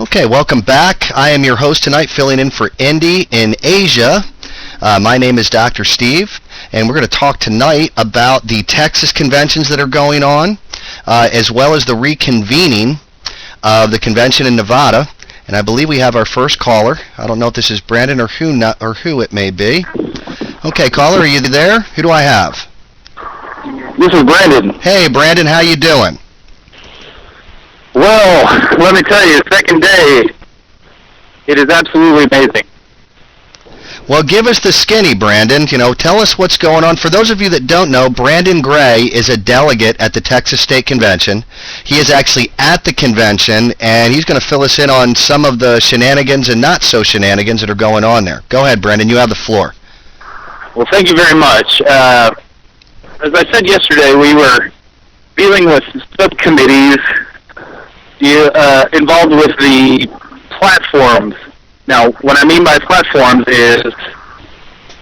Okay, welcome back. I am your host tonight, filling in for Indy in Asia. My name is Dr. Steve, and we're going to talk tonight about the Texas conventions that are going on, as well as the reconvening of the convention in Nevada. And I believe we have our first caller. I don't know if this is Brandon or who it may be. Okay, caller, are you there? Who do I have? This is Brandon. Hey, Brandon, how you doing? Well, let me tell you, second day, it is absolutely amazing. Well, give us the skinny, Brandon. Tell us what's going on. For those of you that don't know, Brandon Gray is a delegate at the Texas State Convention. He is actually at the convention, and he's going to fill us in on some of the shenanigans and not so shenanigans that are going on there. Go ahead, Brandon. You have the floor. Well, thank you very much. As I said yesterday, we were dealing with subcommittees involved with the platforms. Now, what I mean by platforms is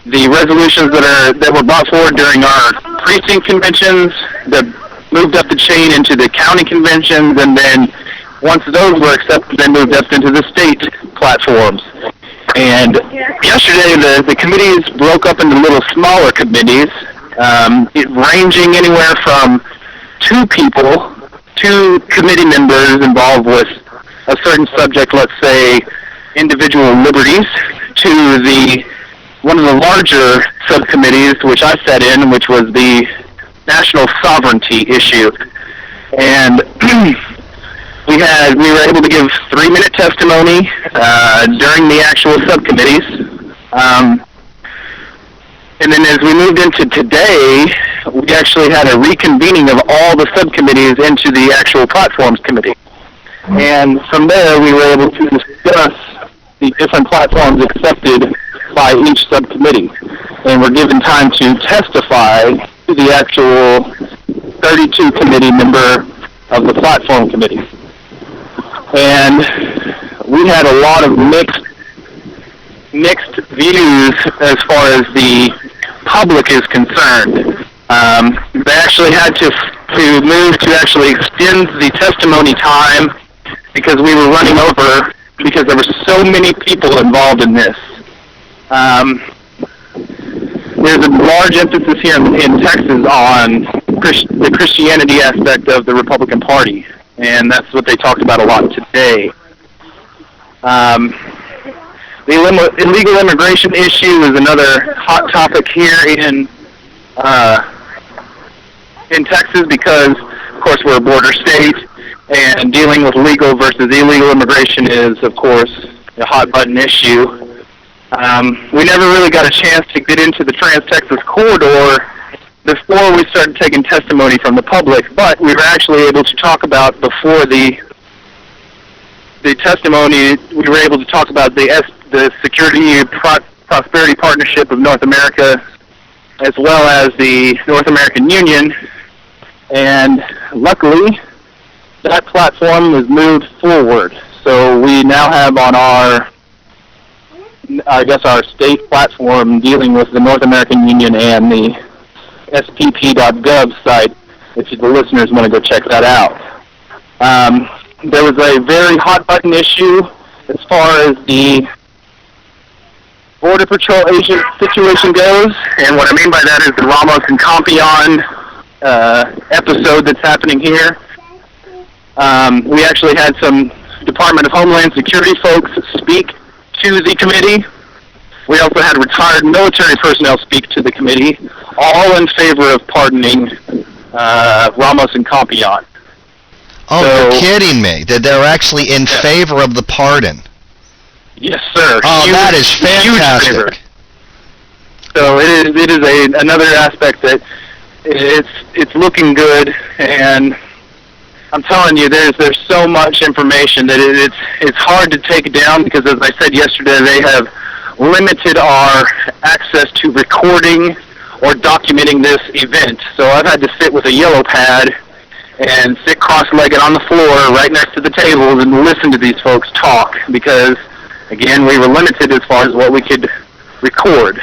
the resolutions that were brought forward during our precinct conventions that moved up the chain into the county conventions, and then once those were accepted, they moved up into the state platforms. And yesterday, the committees broke up into little smaller committees, ranging anywhere from two committee members involved with a certain subject, let's say individual liberties, to one of the larger subcommittees, which I sat in, which was the national sovereignty issue. And we were able to give 3-minute testimony during the actual subcommittees. And then as we moved into today, we actually had a reconvening of all the subcommittees into the actual platforms committee. And from there, we were able to discuss the different platforms accepted by each subcommittee. And we're given time to testify to the actual 32 committee member of the platform committee. And we had a lot of mixed views as far as the public is concerned. They actually had to move to actually extend the testimony time because we were running over because there were so many people involved in this. There's a large emphasis here in Texas on the Christianity aspect of the Republican Party, and that's what they talked about a lot today. The illegal immigration issue is another hot topic here in Texas because, of course, we're a border state, and dealing with legal versus illegal immigration is, of course, a hot-button issue. We never really got a chance to get into the Trans-Texas corridor before we started taking testimony from the public, but we were actually able to talk about, before the testimony, we were able to talk about the Security Prosperity Partnership of North America, as well as the North American Union, and luckily that platform was moved forward. So we now have on our state platform dealing with the North American Union and the spp.gov site, if the listeners want to go check that out. There was a very hot-button issue as far as the Border Patrol agent situation goes, and what I mean by that is the Ramos and Compion episode that's happening here. We actually had some Department of Homeland Security folks speak to the committee. We also had retired military personnel speak to the committee, all in favor of pardoning Ramos and Compion. Oh, you're kidding me. That they're actually in favor of the pardon. Yes, sir. Oh, that is fantastic. So it is another aspect that it's looking good, and I'm telling you, there's so much information that it's hard to take down because, as I said yesterday, they have limited our access to recording or documenting this event. So I've had to sit with a yellow pad and sit cross-legged on the floor right next to the tables and listen to these folks talk because, again, we were limited as far as what we could record.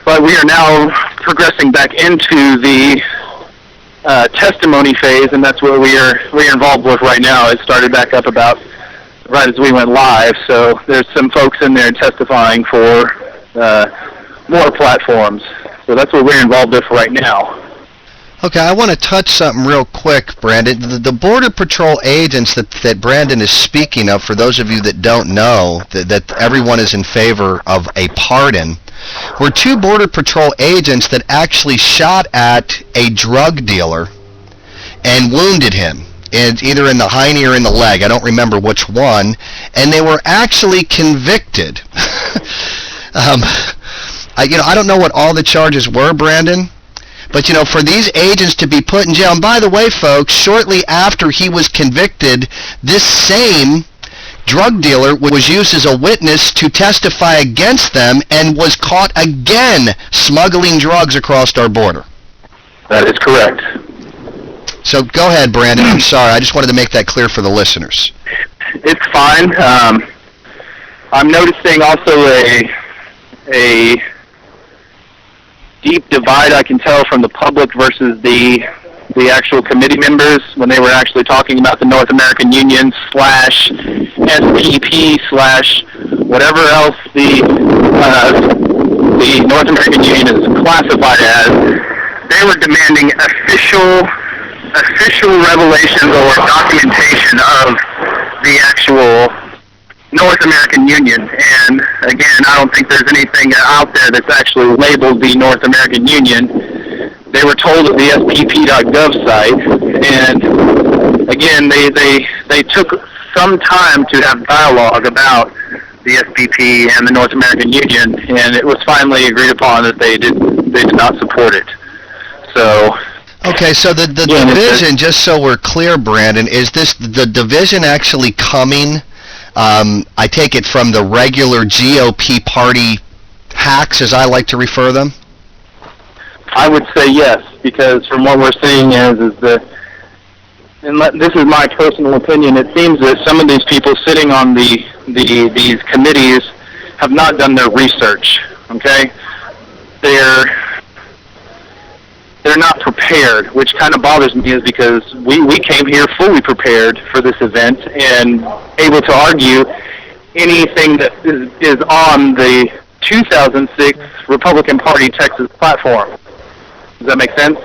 But we are now progressing back into the testimony phase, and that's what we're involved with right now. It started back up about right as we went live, so there's some folks in there testifying for more platforms. So that's what we're involved with right now. Okay, I want to touch something real quick, Brandon. The Border Patrol agents that Brandon is speaking of, for those of you that don't know, that everyone is in favor of a pardon, were two Border Patrol agents that actually shot at a drug dealer and wounded him, either in the hiney or in the leg. I don't remember which one. And they were actually convicted. I don't know what all the charges were, Brandon. But, for these agents to be put in jail, and by the way, folks, shortly after he was convicted, this same drug dealer was used as a witness to testify against them and was caught again smuggling drugs across our border. That is correct. So go ahead, Brandon. I'm sorry. I just wanted to make that clear for the listeners. It's fine. I'm noticing also a deep divide, I can tell, from the public versus the actual committee members when they were actually talking about the North American Union / SPP / whatever else the North American Union is classified as. They were demanding official revelations or documentation of the actual North American Union. And again, I don't think there's anything out there that's actually labeled the North American Union. They were told at the spp.gov site, and again, they took some time to have dialogue about the SPP and the North American Union, and it was finally agreed upon that they did not support it. So. Okay, so the division, just so we're clear, Brandon, is the division actually coming? I take it from the regular GOP party hacks, as I like to refer them? I would say yes, because from what we're seeing is that, and this is my personal opinion, it seems that some of these people sitting on these committees have not done their research, okay? They're not prepared, which kind of bothers me, is because we came here fully prepared for this event and able to argue anything that is on the 2006 Republican Party Texas platform. Does that make sense?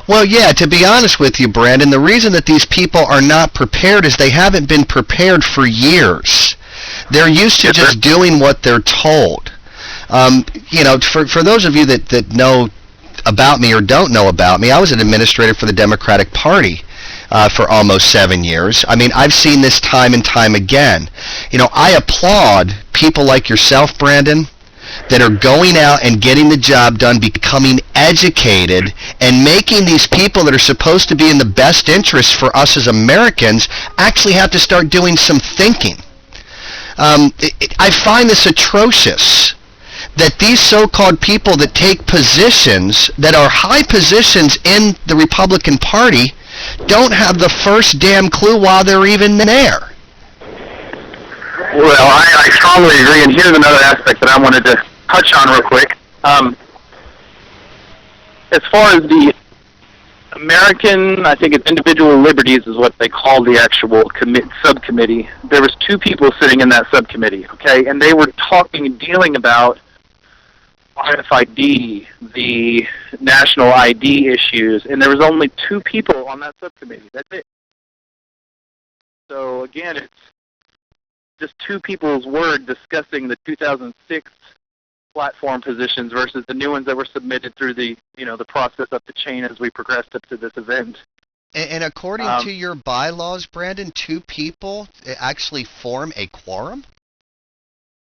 Well, yeah, to be honest with you, Brandon, the reason that these people are not prepared is they haven't been prepared for years. They're used to just doing what they're told. For those of you that know about me or don't know about me, I was an administrator for the Democratic Party for almost 7 years. I mean, I've seen this time and time again. I applaud people like yourself, Brandon, that are going out and getting the job done, becoming educated, and making these people that are supposed to be in the best interest for us as Americans actually have to start doing some thinking. I find this atrocious, that these so-called people that take positions that are high positions in the Republican Party don't have the first damn clue while they're even there. Well, I strongly agree, and here's another aspect that I wanted to touch on real quick. As far as the American, I think it's individual liberties is what they call the actual subcommittee. There was two people sitting in that subcommittee, okay, and they were dealing about RFID, the national ID issues, and there was only two people on that subcommittee. That's it. So again, it's just two people's word discussing the 2006 platform positions versus the new ones that were submitted through the process up the chain as we progressed up to this event. And according to your bylaws, Brandon, two people actually form a quorum?